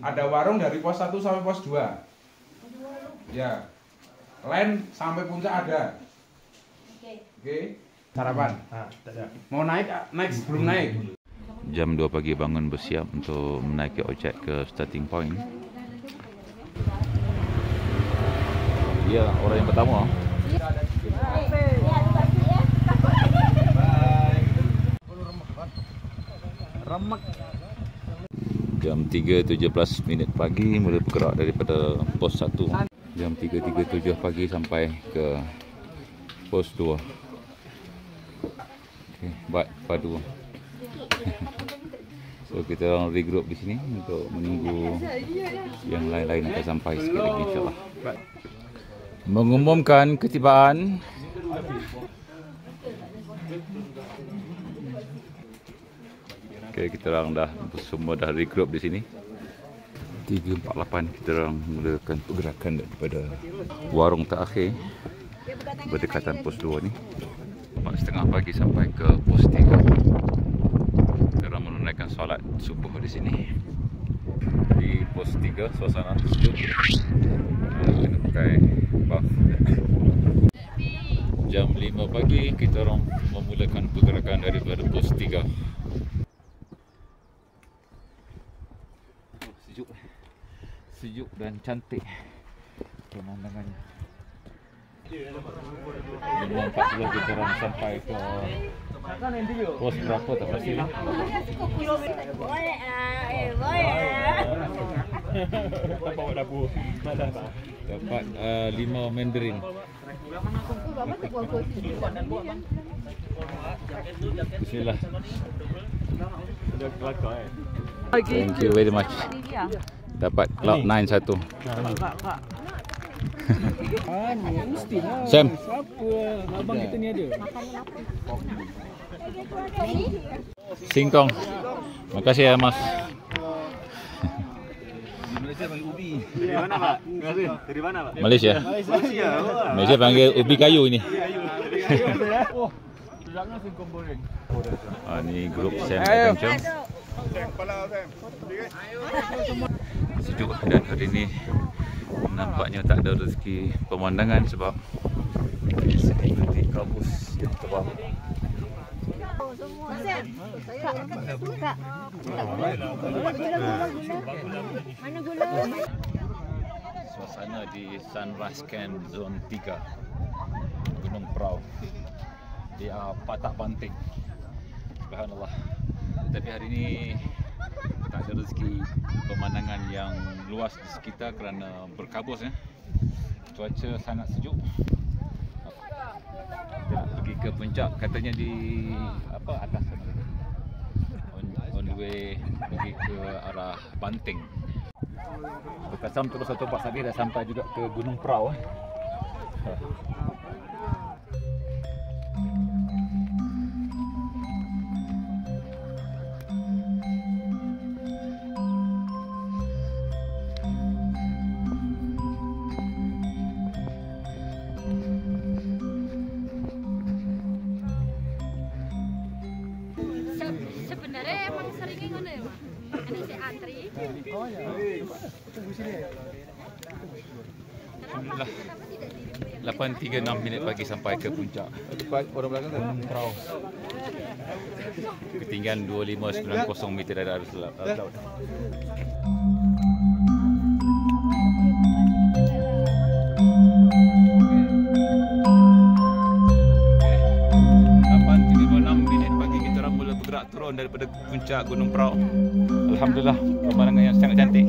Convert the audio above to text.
Ada warung dari pos 1 sampai pos 2. Ya. Line sampai puncak ada. Oke. Sarapan. Mau naik sebelum naik. Jam 2 pagi bangun bersiap untuk menaiki ojek ke starting point. Dia orang yang pertama. Remek. Jam 3.17 pagi mula bergerak daripada pos 1. Jam 3.37 pagi sampai ke pos 2. Okey, baik padu. So kita orang regroup di sini untuk menunggu yang lain-lain akan sampai sikit lagi insya-Allah. Mengumumkan ketibaan okay, kita orang dah semua dah regroup di sini. 3.48 kita orang mulakan pergerakan daripada warung terakhir berdekatan pos 2 ni. 4.30 pagi sampai ke pos 3. Kita orang menunaikan solat subuh di sini. Di pos 3 suasana sejuk. Kena pakai buff. Jam 5 pagi kita orang memulakan pergerakan daripada pos 3. Sejuk dan cantik pemandangannya. 5.40 kita orang sampai ke pos berapa tak pasti ni. Dapat 5 Mandarin. Bismillah. Thank you very much. Dapat Cloud9 satu. Sam, Siapa abang kita ni ada? singkong. Makasih ya Mas. Malaysia panggil ubi. Dari mana Pak? Terima kasih. Dari mana Pak? Malaysia. Malaysia panggil ubi kayu ini. Oh, sedapnya singkong goreng. Ni grup Sam Adventure. Sejuk dan hari ini nampaknya tak ada rezeki pemandangan sebab seperti kabus yang tebal. Suasana di Sunrise Camp Zone 3 Gunung Prau. Dia patak banting. Subhanallah. Tapi hari ini tak ada rezeki pemandangan yang luas di sekitar kerana berkabus ya. Cuaca sangat sejuk. Kita nak pergi ke puncak katanya di atas sana. On the way pergi ke arah Banting. Berkasam terus 1 dah sampai juga ke Gunung Prau. Sebenarnya emang seringnya ngono ya, Pak. Ini si antri. Alhamdulillah. 8.36 pagi sampai ke puncak. Orang belakang kan? Gunung Prau. Ketinggian 2590 meter dari arus laut. Turun daripada puncak Gunung Prau. Alhamdulillah, pemandangan yang sangat cantik.